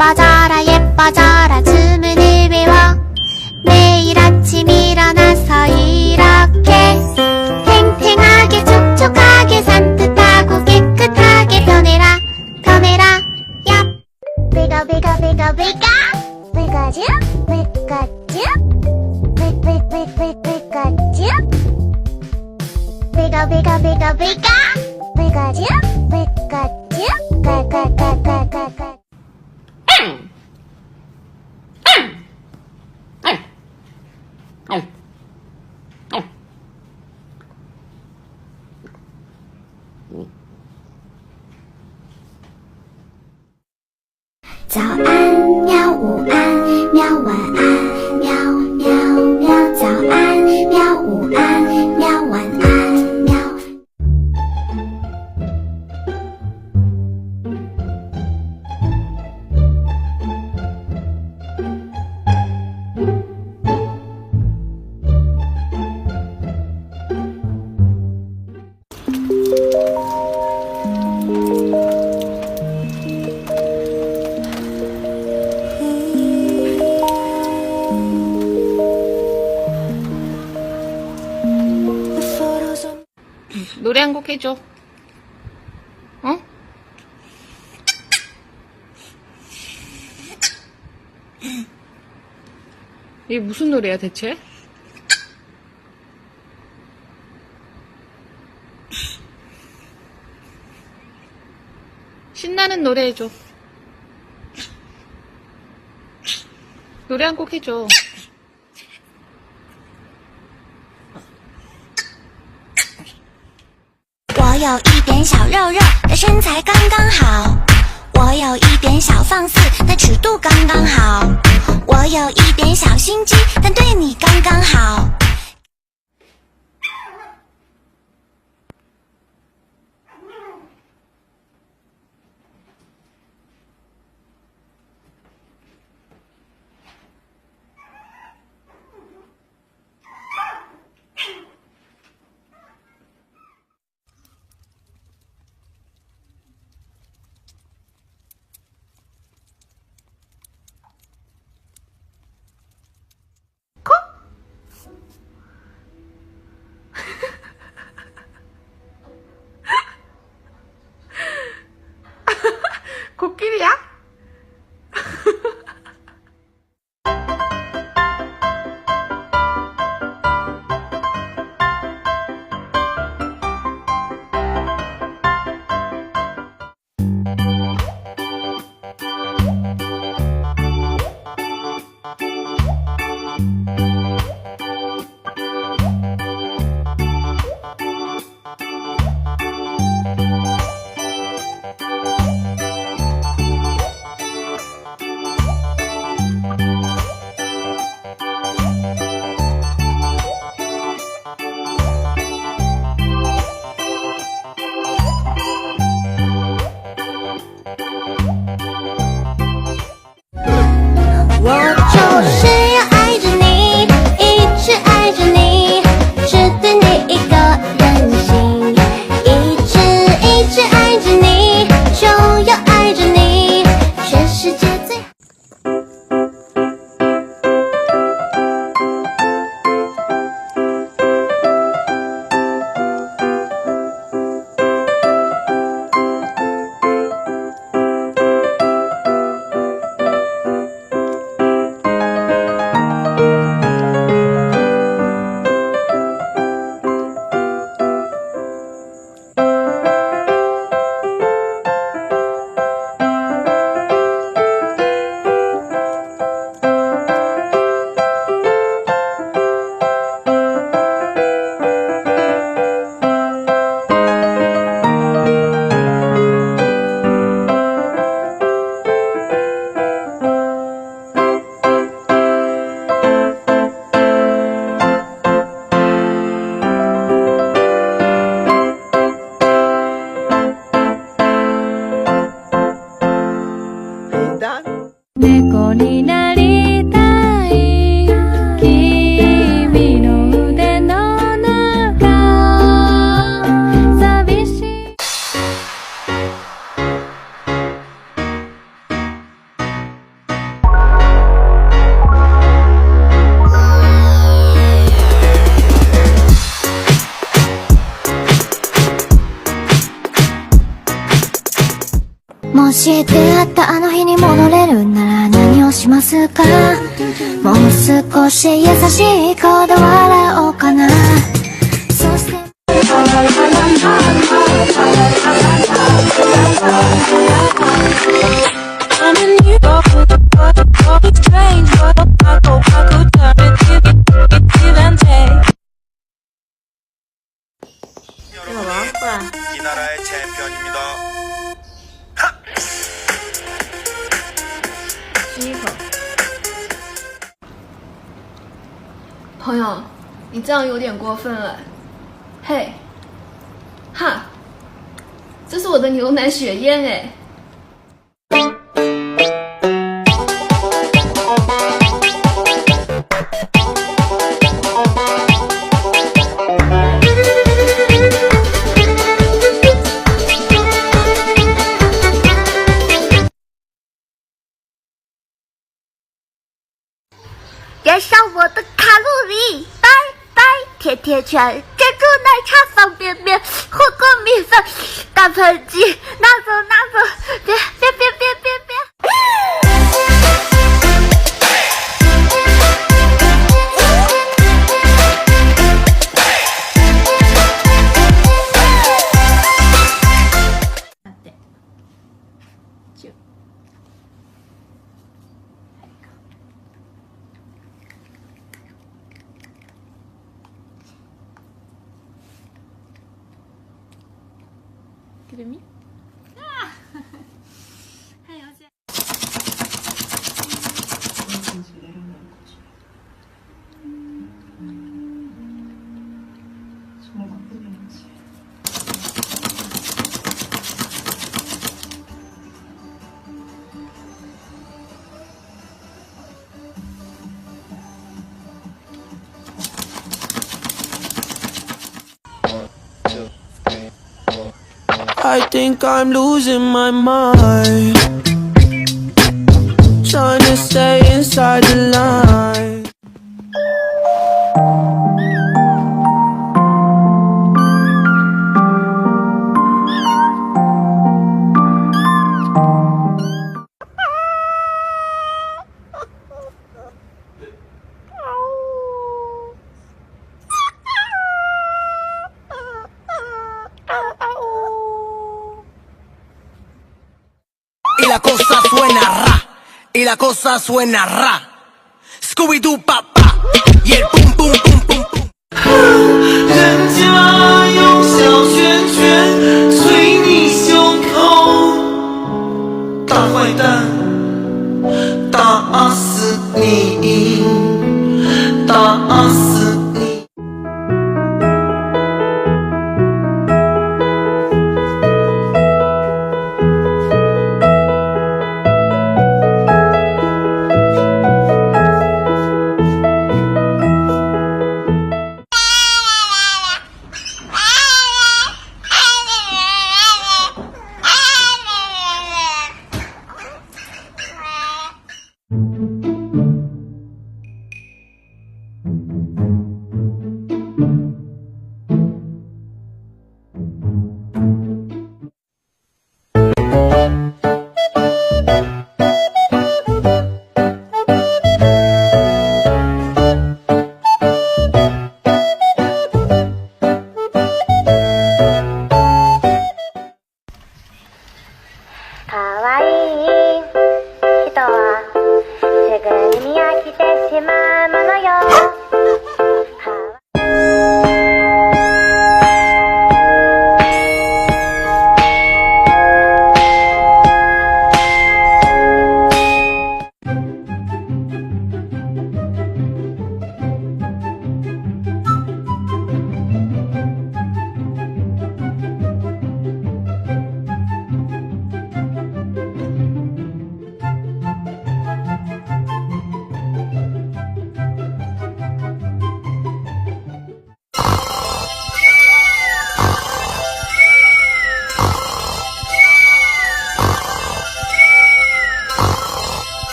예뻐져라 예뻐져라 주문을 외워 매일 아침 일어나서 이렇게 탱탱하게 촉촉하게 산뜻하고 깨끗하게 변해라 변해라 얍 배가 왜가죠?早安喵，午安喵，晚安喵喵喵，早安喵，午安喵，晚安喵。노래 한 곡 해줘. 어? 이게 무슨 노래야 대체? 신나는 노래 해줘. 노래 한 곡 해줘. 我有一点小肉肉，但身材刚刚好。我有一点小放肆，但尺度刚刚好。我有一点小心机，但对你刚刚好。 코끼리야? もし出会ったあの日に戻れるなら何をしますか？もう少し優しい顔で笑おうかな。そして이 나라의 챔피언입니다. 朋友，你这样有点过分了。嘿，哈，这是我的牛奶雪燕哎。燃烧我的卡路里，拜拜！甜甜圈、珍珠奶茶、方便面、火锅米饭、大盆鸡，拿走拿走！别！Give it me. I think I'm losing my mind, trying to stay inside the line. Y la cosa suena ra, y la cosa suena ra. Scooby-Doo papá, y el pum pum pum pum pum. 人家用小拳拳捶你胸口，大坏蛋，打死你，打死你。可愛い人はすぐに見飽きてしまうものよ。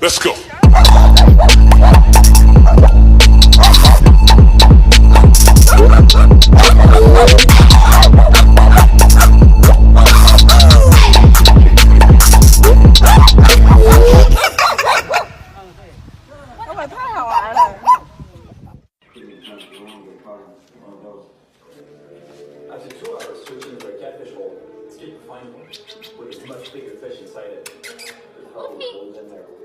Let's go. find one with a much bigger fish inside it. It probably goes in there already.